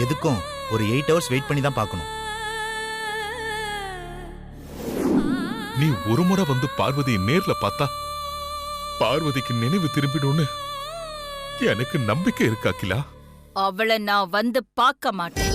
எதுக்கும் ஒரு 8 hours wait பண்ணி தான் பார்க்கணும். நீ ஒரு முறை வந்து பார்வதியை நேர்ல பார்த்தா பார்வதிக்கு நினைவு திரும்பிடும்னு எனக்கு நம்பிக்கை இருக்கா அகிலா? அவளை நான் வந்து பார்க்க மாட்டேன்.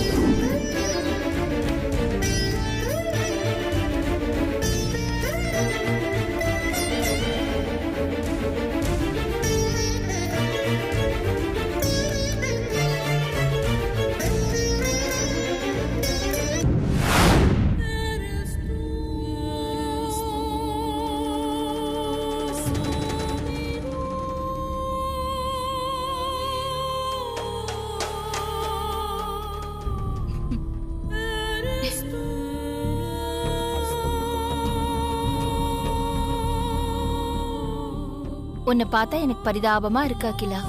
உன்னை பார்த்தா எனக்கு பரிதாபமா இருக்கா அகிலா.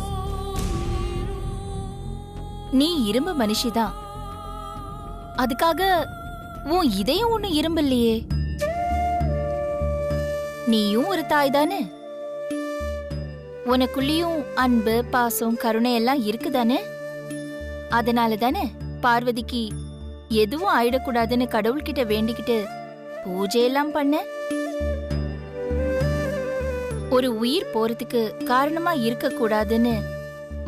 நீ இரும்பு மனுஷிதான், அதுக்காக உன் இதயம் ஒண்ணு இரும்பு இல்லையே. நீயும் ஒரு தாய் தானே, உனக்குள்ளேயும் அன்பு பாசம் கருணை எல்லாம் இருக்குதானே. அதனால தானே பார்வதிக்கு எதுவும் ஆயிடக்கூடாதுன்னு கடவுள்கிட்ட வேண்டிக்கிட்டு பூஜையெல்லாம் பண்ண. ஒரு உயிர் போறதுக்கு காரணமா இருக்க கூடாதுன்னு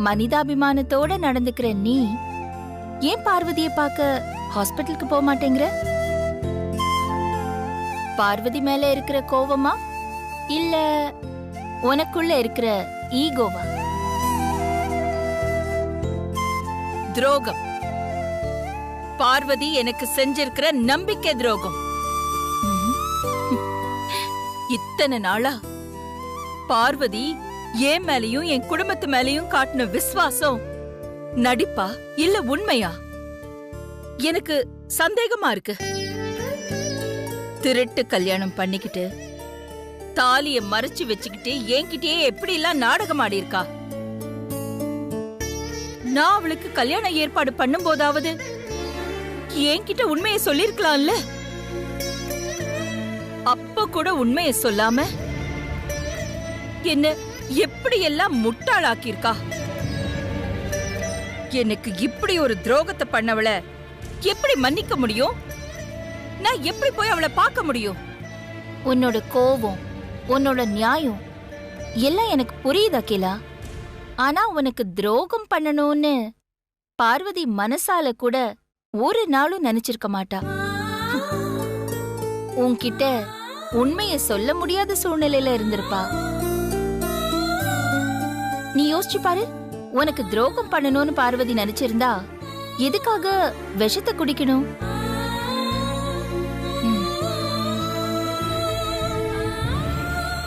மனிதாபிமானத்தோட நடந்துக்கிற நீ ஏன் பார்வதியை பார்க்க ஹாஸ்பிட்டலுக்கு போக மாட்டேங்கிற? பார்வதி மேல இருக்கிற கோவமா இல்ல உனக்குள்ள இருக்கிற ஈகோவா? துரோகம். பார்வதி எனக்கு செஞ்சிருக்கிற நம்பிக்கை துரோகம். இத்தனை நாளா பார்வதி என் மேலையும் என் குடும்பத்து மேலையும் காட்டின விசுவாசம் நடிப்பா இல்ல உண்மையா? எனக்கு சந்தேகமா இருக்கு. திருட்டு கல்யாணம் பண்ணிக்கிட்டு தாலிய மறைச்சு வச்சுக்கிட்டு என்கிட்டயே எப்படி எல்லாம் நாடகம் ஆடி இருக்கா. நான் அவளுக்கு கல்யாண ஏற்பாடு பண்ணும் போதாவது என்கிட்ட உண்மையை சொல்லிருக்கலாம்ல. அப்ப கூட உண்மையை சொல்லாம என்ன எப்படி எல்லாம் முட்டாளாக்கியிருக்கா. எனக்கு இப்படி ஒரு துரோகத்தை பண்ணவள எப்படி மன்னிக்க முடியும்? நான் எப்படி போய் அவளை பார்க்க முடியும்? உன்னோட கோபம், உன்னோட நியாயம் எல்லாம் எனக்கு புரியுது அகிலா. ஆனா உனக்கு துரோகம் பண்ணணும்னு பார்வதி மனசால கூட ஒரு நாளும் நினைச்சிருக்க மாட்டா. உன்கிட்ட உண்மையை சொல்ல முடியாத சூழ்நிலையில இருந்திருப்பா. நீ யோசிச்சு பாரு, உனக்கு துரோகம் பண்ணணும்னு பார்வதி நினைச்சிருந்தா எதுக்காக விஷத்தை குடிக்கணும்?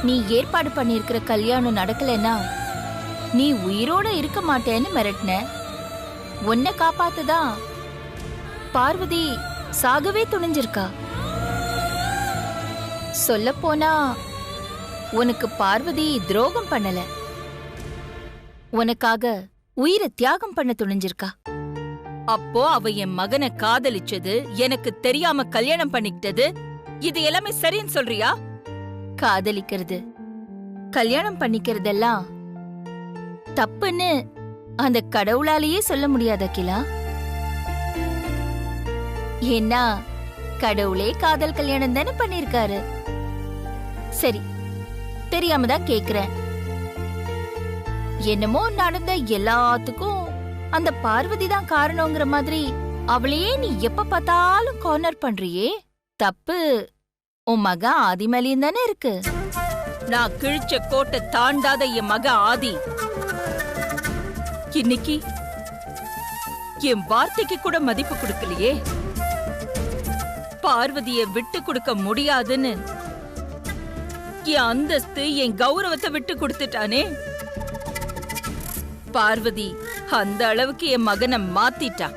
நீ ஏற்பாடு பண்ணிருக்கிற கல்யாணம் நடக்கலன்னா நீ உயிரோட இருக்க மாட்டேன்னு மிரட்டின. உன்னை காப்பாத்ததான் பார்வதி சாகவே துணிஞ்சிருக்கா. சொல்ல போனா உனக்கு பார்வதி துரோகம் பண்ணல, உனக்காக உயிரை தியாகம் பண்ண துணிஞ்சிருக்கா. அப்போ அவ என் மகனை காதலிச்சது, எனக்கு தெரியாம கல்யாணம் பண்ணிக்கிட்டது, இது எல்லாமே சரின்னு சொல்றியா? காதலிக்கிறது கல்யாணம் பண்ணிக்கிறதெல்லாம் தப்புன்னு அந்த கடவுளாலேயே சொல்ல முடியாத அகிலா. ஏன்னா கடவுளே காதல் கல்யாணம் தானே பண்ணிருக்காரு. சரி, தெரியாம தான் கேக்குறேன். என்னமோ நடந்த எல்லாத்துக்கும் அந்த பார்வதி தான் காரணங்கிற மாதிரி அவளையே நீ எப்ப பார்த்தாலும் கார்னர் பண்றியே. தப்பு உன் மக ஆதி மேலேயும் தானே இருக்கு. நான் கிழிச்ச கோட்டை தாண்டாத என் மக ஆதி இன்னைக்கு என் வார்த்தைக்கு கூட மதிப்பு கொடுக்கலையே. பார்வதியை விட்டு கொடுக்க முடியாதுன்னு என் அந்தஸ்து என் கௌரவத்தை விட்டு கொடுத்துட்டானே. பார்வதி அந்த அளவுக்கு என் மகனை மாத்திட்டான்.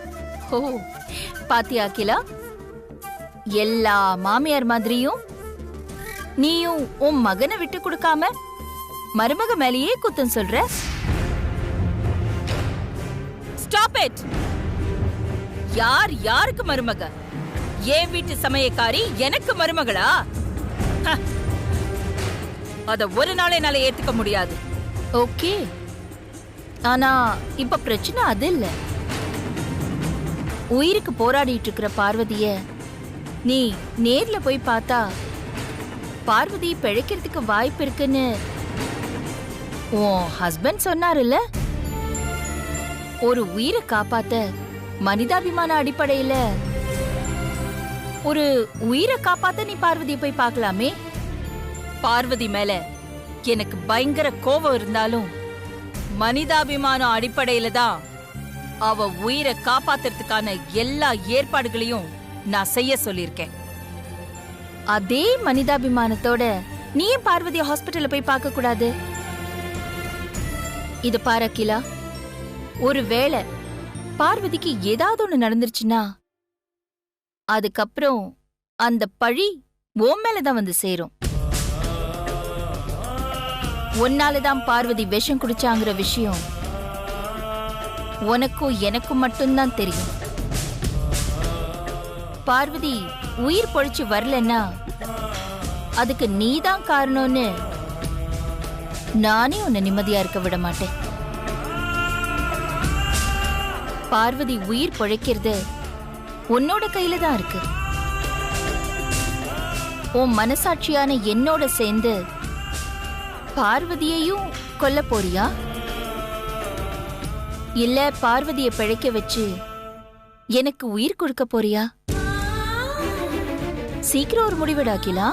ஓ பாத்தியா அகிலா, எல்லா மாமியார் மாதிரியும் நீயும் உன் மகனை விட்டு கொடுக்காம மருமக மேலேயே குத்தம் சொல்ற. Stop it. யார் யாருக்கு மருமக? என் வீட்டு சமயக்காரி எனக்கு மருமகளா? அத ஒரு நாள் என்னால ஏத்துக்க முடியாது. ஓகே, ஆனா இப்ப பிரச்சனை அது இல்ல. உயிருக்கு போராடிட்டு இருக்கிற பார்வதிய நீ நேர்ல போய் பார்த்தா பார்வதி பிழைக்கிறதுக்கு வாய்ப்பு இருக்குன்னு உன் ஹஸ்பண்ட் சொன்னாருல்ல? ஒரு உயிரை காப்பாத்த மனிதாபிமான அடிப்படையில ஒரு உயிரை காப்பாத்த நீ பார்வதியை போய் பார்க்கலாமே. பார்வதி மேல எனக்கு பயங்கர கோபம் இருந்தாலும் மனிதாபிமான அடிப்படையில தான் அவ உயிரை காப்பாத்துறதுக்கான எல்லா ஏற்பாடுகளையும் நான் செய்ய சொல்லியிருக்கேன். அதே மனிதாபிமானத்தோட நீ ஏன் பார்வதியை ஹாஸ்பிட்டல்ல போய் பார்க்க கூடாது? இது பாரு அகிலா, ஒருவேளை பார்வதிக்கு ஏதாவது ஒண்ணு நடந்துருச்சுன்னா அதுக்கப்புறம் அந்த பழி உன் மேலதான் வந்து சேரும். உன்னாலதான் பார்வதி விஷம் குடிச்சாங்கிற விஷயம் உனக்கும் எனக்கும் மட்டும்தான் தெரியும். பார்வதி உயிர் பொழிச்சு வரலன்னா அதுக்கு நீதான் காரணம்னு நானே உன்னை நிம்மதியா இருக்க விட மாட்டேன். பார்வதி உயிர் பொழைக்கிறது உன்னோட கையில தான் இருக்கு. உன் மனசாட்சியான என்னோட சேர்ந்து பார்வதியையும் கொல்ல போறியா? இல்ல பார்வதியை பிழைக்க வச்சு எனக்கு உயிர் கொடுக்க போறியா? சீக்கிரம் ஒரு முடிவெடாக்கிலா.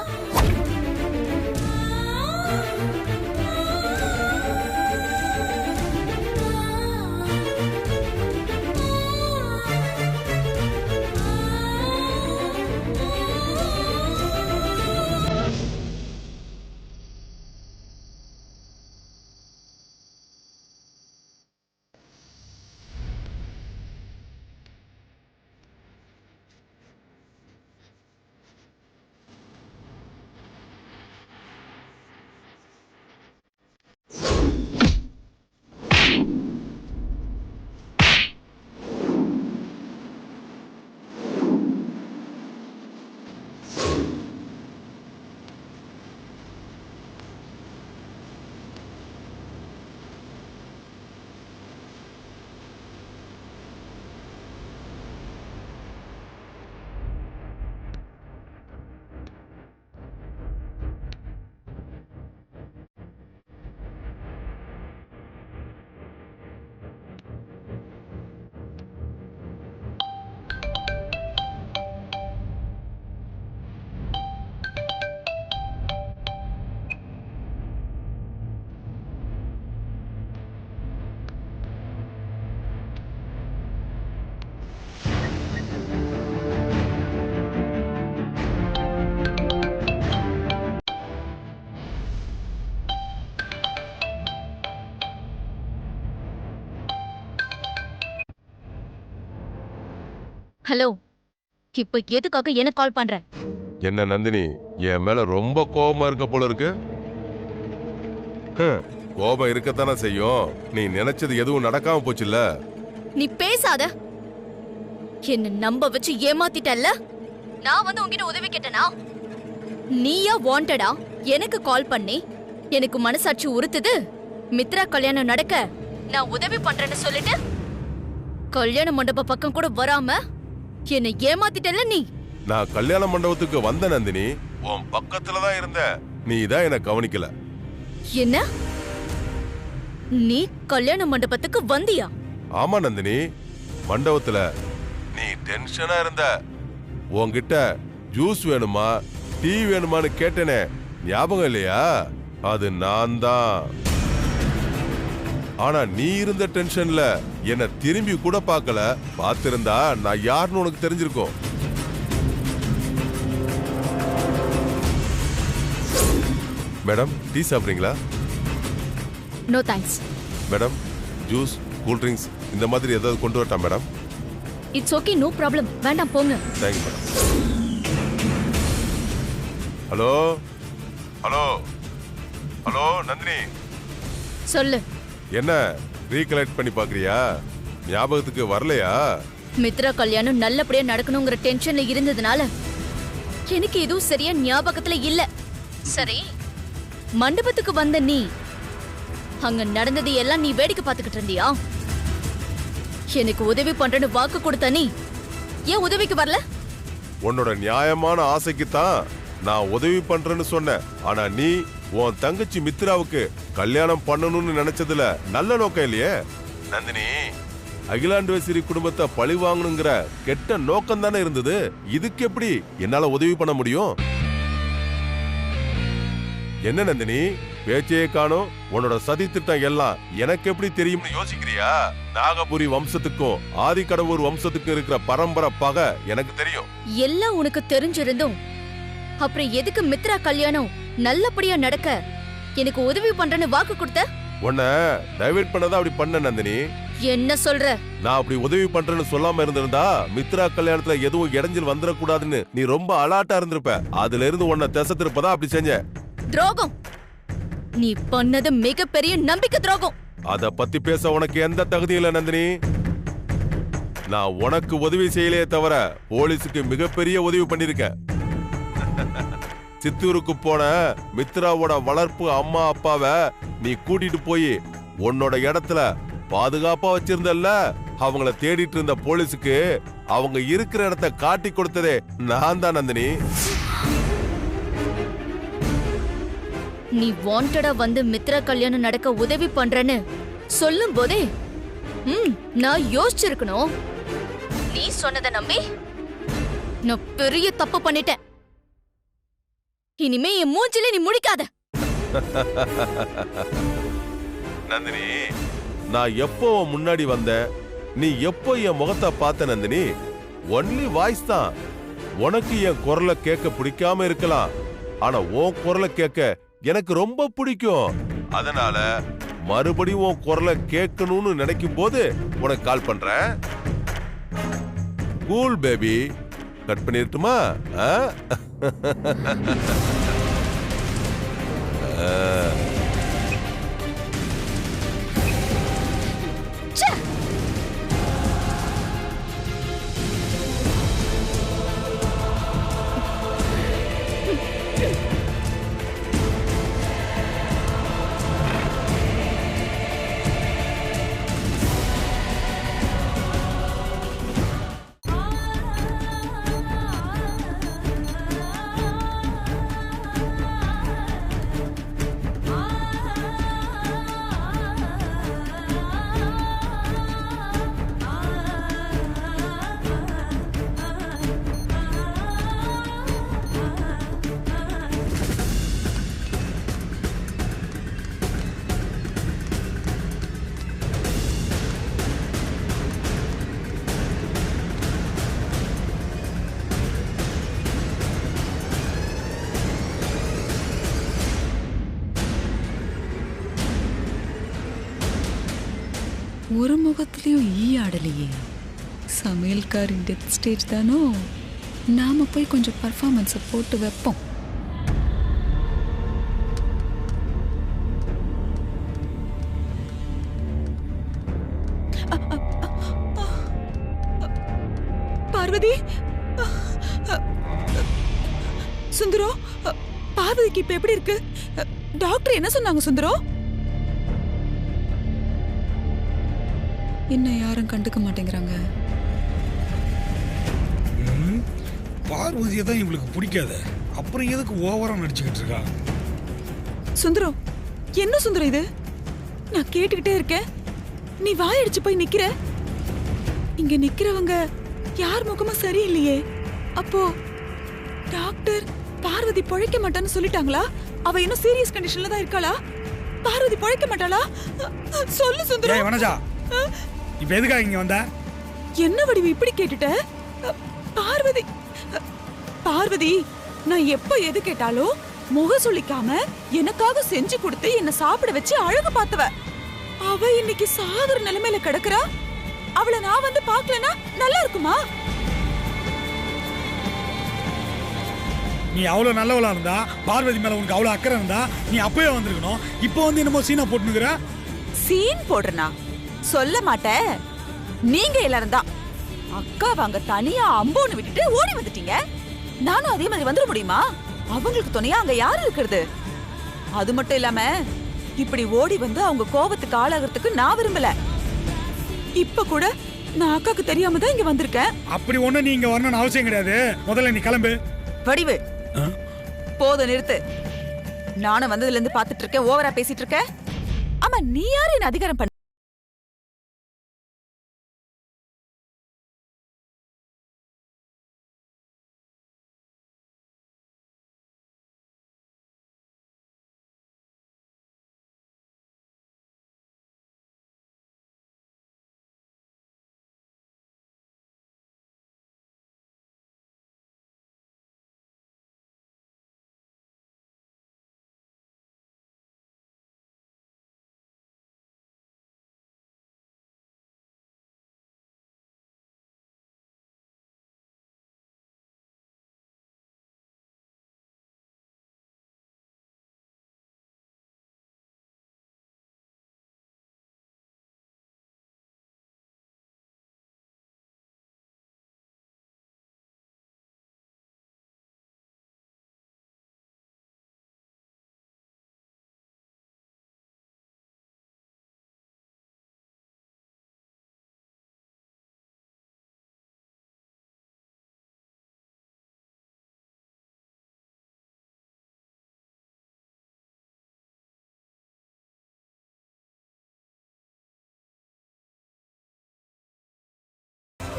ஹலோ, இப்ப எதுக்காக எனக்கு கால் பண்ற? என்ன நந்தினி, என் மேல ரொம்ப கோபமா இருக்க போல இருக்கு. கோபம் இருக்கத்தானே செய்யும். நீ நினைச்சது எதுவும் நடக்காம போச்சுல்ல. நீ பேசாத. என்ன நம்ப வச்சு ஏமாத்திட்டல்ல. நான் வந்து உன்கிட்ட உதவி கேட்டனா? நீயா வாண்டடா எனக்கு கால் பண்ணி எனக்கு மனசாட்சி உறுத்துது, மித்ரா கல்யாணம் நடக்க நான் உதவி பண்றேன்னு சொல்லிட்டு கல்யாண மண்டப பக்கம் கூட வராம என்ன ஏமாத்திட்டல்ல நீ. நான் கல்யாண மண்டபத்துக்கு வந்த நந்தினி, உன் பக்கத்துல தான் இருந்த. நீ தான் என்ன கவனிக்கல. என்ன? நீ கல்யாண மண்டபத்துக்கு வந்தியா? ஆமா நந்தினி, மண்டபத்துல நீ டென்ஷனா இருந்த. உன்கிட்ட ஜூஸ் வேணுமா டீ வேணுமான்னு கேட்டேனே, ஞாபகம் இல்லையா? அது நான் தான். ஆனா நீ இருந்த டென்ஷன்ல என்ன திரும்பி கூட பார்க்கல. பார்த்திருந்தா நான் யாருன்னு உனக்கு தெரிஞ்சிருக்கும். மேடம், டீ சாப்பிடுறீங்களா? No thanks. Madam, juice, cool drinks இந்த மாதிரி ஏதாவது கொண்டு வரட்டா madam? It's okay, no problem. வேண்டாம், போங்க. Thank you madam. Hello hello hello Nandini, சொல்லு. என்ன ரீகலெக்ட் பண்ணி பாக்குறியா? ஞாபகத்துக்கு வரலையா? மித்ரா கல்யாணம் நல்லபடியா நடக்கணுங்கிற டென்ஷன்ல இருந்ததுனால எனக்கு எதுவும் சரியா ஞாபகத்துல இல்ல. சரி, மண்டபத்துக்கு வந்த நீ அங்க நடந்தது எல்லாம் நீ வேடிக்கை பார்த்துக்கிட்டு இருந்தியா? எனக்கு உதவி பண்றேன்னு வாக்கு கொடுத்த நீ ஏன் உதவிக்கு வரல? உன்னோட நியாயமான ஆசைக்குத்தான் நான் உதவி பண்றேன்னு சொன்னேன். ஆனா நீ உன் தங்கச்சி மித்ராவுக்கு கல்யாணம் பண்ணணும்னு நினைச்சதுல நல்ல நோக்கம் இல்லையே நந்தினி. அகிலாண்டேஸ்வரி குடும்பத்தை பழி வாங்கணுங்கிற கெட்ட நோக்கம் தானே இருந்தது. இதுக்கு எப்படி என்னால உதவி பண்ண முடியும்? என்ன நந்தினி பேச்சையே காணும்? உன்னோட சதி திட்டம் எல்லாம் எனக்கு எப்படி தெரியும்னு யோசிக்கிறியா? நாகபுரி வம்சத்துக்கும் ஆதிக்கடவுர் வம்சத்துக்கும் இருக்கிற பரம்பரை பகை எனக்கு தெரியும். எல்லாம் உனக்கு தெரிஞ்சிருந்தும் அப்புறம் எதுக்கு மித்ரா கல்யாணம் நல்லபடியா நடக்க எனக்கு உதவி பண்றேன்னு வாக்கு கொடுத்த? உன்னை டைவர்ட் பண்ணதா அப்படி பண்ண நந்தினி. என்ன சொல்ற? நான் அப்படி உதவி பண்றேன்னு சொல்லாம இருந்திருந்தா மித்ரா கல்யாணத்துல எதுவும் இடைஞ்சல் வந்துடக்கூடாதுன்னு நீ ரொம்ப அலாட்டா இருந்திருப்ப. அதுல இருந்து உன்னை திசை திருப்பதா அப்படி செஞ்ச. துரோகம். நீ பண்ணது மிகப்பெரிய நம்பிக்கை துரோகம். அத பத்தி பேச உனக்கு எந்த தகுதியும் இல்ல நந்தினி. நான் உனக்கு உதவி செய்யலையே தவிர போலீஸுக்கு மிகப்பெரிய உதவி பண்ணிருக்கேன். சித்தூருக்கு போன மித்ராவோட வளர்ப்பு அம்மா அப்பாவை நீ கூட்டிட்டு போய் உன்னோட இடத்துல பாதுகாப்பா வச்சிருந்தல்ல. அவங்கள தேடிட்டு இருந்த போலீஸுக்கு அவங்க இருக்கிற இடத்த காட்டி கொடுத்ததே நான் தான் நந்தினி. நீ வாண்டடா வந்து மித்ரா கல்யாணம் நடக்க உதவி பண்றேன்னு சொல்லும் போதே நான் யோசிச்சிருக்கணும். நீ சொன்னதை நம்பி நான் பெரிய தப்பு பண்ணிட்டேன். இனிமே என் மூஞ்சில நீ முடிக்காத. நந்தினி, நான் எப்போ முன்னாடி வந்தேன், நீ எப்போ என் முகத்தை பார்த்த நந்தினி? ஒன்லி வாய்ஸ் தான். உனக்கு என் குரலை கேட்க பிடிக்காம இருக்கலாம், ஆனா உன் குரலை கேட்க எனக்கு ரொம்ப பிடிக்கும். அதனால மறுபடியும் உன் குரலை கேட்கணும்னு நினைக்கும் போது உனக்கு கால் பண்றேன். கூல் பேபி, கட் பண்ணிருட்டுமா? ஒரு முகத்திலையும் ஈ ஆடலையே. சமையல்காரின் டெத் ஸ்டேஜ் தானோ? நாம போய் கொஞ்சம் பர்ஃபார்மன்ஸை போட்டு வைப்போம். பார்வதி, சுந்தரோ, பார்வதிக்கு இப்ப எப்படி இருக்கு? டாக்டர் என்ன சொன்னாங்க சுந்தரோ? என்ன யாரும் கண்டுக்க மாட்டேங்கிறாங்க. பார்வதியை தான் இவளுக்கு பிடிக்காத, அப்புறம் எதுக்கு ஓவரா நடிச்சுக்கிட்டு இருக்கா? சுந்தரோ, என்ன சுந்தரம் இது? நான் கேட்டுக்கிட்டே இருக்கேன், நீ வாயடிச்சு போய் நிக்கிற. இங்க நிக்கிறவங்க யார் முகமும் சரியில்லையே. அப்போ டாக்டர் பார்வதி பொழைக்க மாட்டான்னு சொல்லிட்டாங்களா? அவ இன்னும் சீரியஸ் கண்டிஷன்ல தான் இருக்காளா? பார்வதி பொழைக்க மாட்டாளா? சொல்லு சுந்தரம். வனஜா, இப்ப எதுக்காக இங்க வந்த? என்ன வடிவு இப்படி கேட்டுட்ட? பார்வதி, பார்வதி நான் எப்ப எது கேட்டாலும் முக சொல்லிக்காம எனக்காக செஞ்சு கொடுத்து என்ன சாப்பிட வச்சு அழகு பார்த்தவ. அவ இன்னைக்கு சாகுற நிலைமையில கிடக்குறா. அவளை நான் வந்து பார்க்கலனா நல்லா இருக்குமா? நீ அவ்வளவு நல்லவளா இருந்தா, பார்வதி மேல உனக்கு அவ்வளவு அக்கறை இருந்தா நீ அப்பவே வந்திருக்கணும். இப்போ வந்து என்னமோ சீனா போட்டுனுக்குற. சீன் போடுறனா? சொல்ல மாட்டேன். நீங்க எல்லாரும் தான் அக்கா வாங்க தனியா அம்போன்னு விட்டுட்டு ஓடி வந்துட்டீங்க. நானும் அதே மாதிரி வந்துட முடியுமா? அவங்களுக்கு துணையா அங்க யாரு இருக்கிறது? அது மட்டும் இல்லாம இப்படி ஓடி வந்து அவங்க கோபத்துக்கு ஆளாகிறதுக்கு நான் விரும்பல. இப்ப கூட நான் அக்காக்கு தெரியாம தான் இங்க வந்திருக்கேன். அப்படி ஒண்ணு நீ இங்க வரணும்னு அவசியம் கிடையாது. முதல்ல நீ கிளம்பு. வடிவு போதும், நிறுத்து. நானும் வந்ததுல இருந்து பாத்துட்டு இருக்கேன், ஓவரா பேசிட்டு இருக்க. ஆமா, நீ யாரு என்ன அதிகாரம் பண்ண?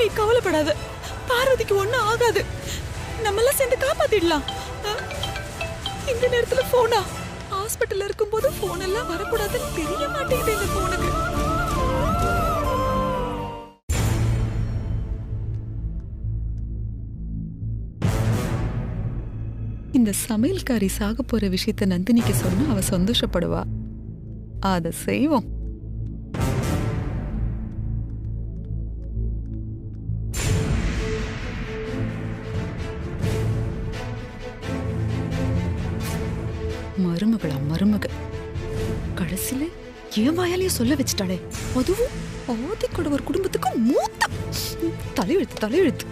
நீ கவலைப்படாத, பார்வதிக்கு ஒண்ணும் ஆகாது. நம்ம எல்லாம் சேர்ந்து காப்பாத்திடலாம். இந்த நேரத்துல போனா ஹாஸ்பிட்டல்ல இருக்கும்போது போன் எல்லாம் வரக்கூடாதுன்னு தெரிய மாட்டேங்குது இந்த போனுக்கு. இந்த சமையல்காரி சாக போற விஷயத்த நந்தினிக்கு சொன்னா அவ சந்தோஷப்படுவா. அத செய்வோம். மருமகளா மருமக, கடைசியில ஏன் வாயாலேயே சொல்ல வச்சுட்டாளே. அதுவும் ஆதிக்கோட ஒரு குடும்பத்துக்கு மூத்த தலையெழுத்து. தலையெழுத்து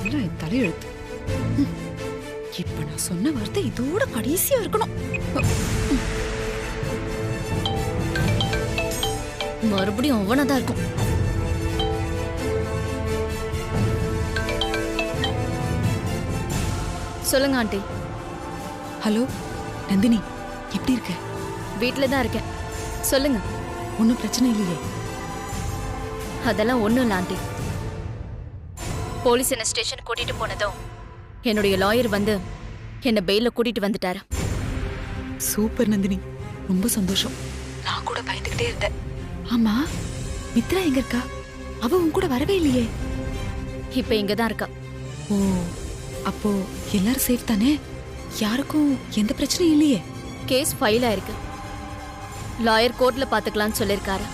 எல்லாம் என் தலையெழுத்து. இப்ப நான் சொன்ன வார்த்தை இதோட கடைசியா இருக்கணும். மறுபடியும் அவனதான் இருக்கும். சொல்லுங்க ஆண்டி. ஹலோ நந்தினி, எப்படி இருக்க? வீட்ல தான் இருக்கேன். சொல்லுங்க. ஒன்னும் பிரச்சனை இல்லையே? அதெல்லாம் ஒண்ணும் இல்ல ஆண்டி. போலீஸ் என்ன ஸ்டேஷன் கூட்டிட்டு போனதும் என்னுடைய லாயர் வந்து என்ன பெயில கூட்டிட்டு வந்துட்டாரு. சூப்பர் நந்தினி, ரொம்ப சந்தோஷம். நான் கூட பயந்துகிட்டே இருந்தேன். ஆமா, மித்ரா எங்க இருக்கா? அவ உன் கூட வரவே இல்லையே. இப்ப இங்கதான் இருக்கா. ஓ, அப்போ எல்லாரும் சேஃப் தானே? யாருக்கும் எந்த பிரச்சனையும் இல்லையே? கேஸ் ஃபைல் ஆயிருக்கு. லாயர் கோர்ட்ல பாத்துக்கலாம்னு சொல்லிருக்காரு.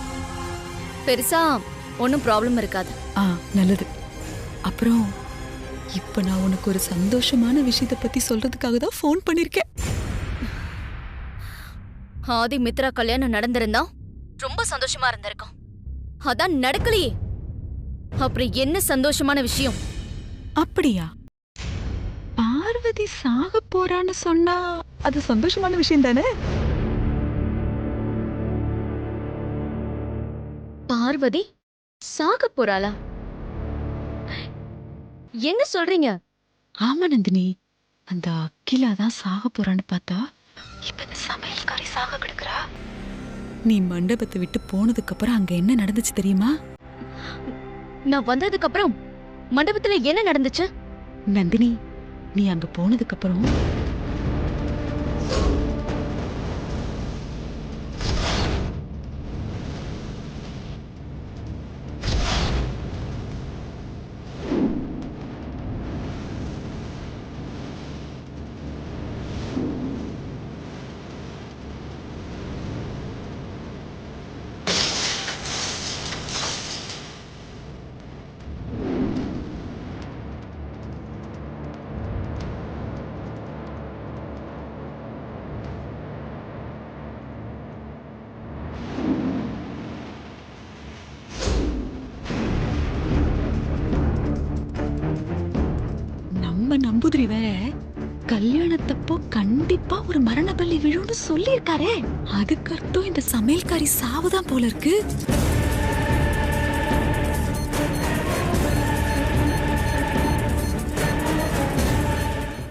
பெருசா ஒன்னும் ப்ராப்ளம் இருக்காது. நல்லது. அப்புறம் இப்ப நான் உனக்கு ஒரு சந்தோஷமான விஷயத்த பத்தி சொல்றதுக்காக தான் ஃபோன் பண்ணிருக்கேன். ஆதி மித்ரா கல்யாணம் நடந்திருந்தா ரொம்ப சந்தோஷமா இருந்திருக்கும். அதான் நடக்கலையே. அப்புறம் என்ன சந்தோஷமான விஷயம்? அப்படியா? பார்வதி சாக போறான்னு சொன்னா அது சந்தோஷமான விஷயம் தானே? பார்வதி சாக போறாளா? என்ன சொல்றீங்க? ஆமா நந்தினி, அந்த அகிலா தான் சாக போறான்னு பார்த்தா இப்ப இந்த சமையல்காரி சாக கிடக்குறா. நீ மண்டபத்தை விட்டு போனதுக்கு அப்புறம் அங்க என்ன நடந்துச்சு தெரியுமா? நான் வந்ததுக்கு அப்புறம் மண்டபத்துல என்ன நடந்துச்சு? நந்தினி, நீ அங்க போனதுக்கு அப்புறம் நம்புதிரி வேற கல்யாணத்தப்போ கண்டிப்பா ஒரு மரண பலி விழுன்னு சொல்லியிருக்காரே. அதுக்கு அர்த்தம் இந்த சமையல்காரி சாவுதான் போல இருக்கு.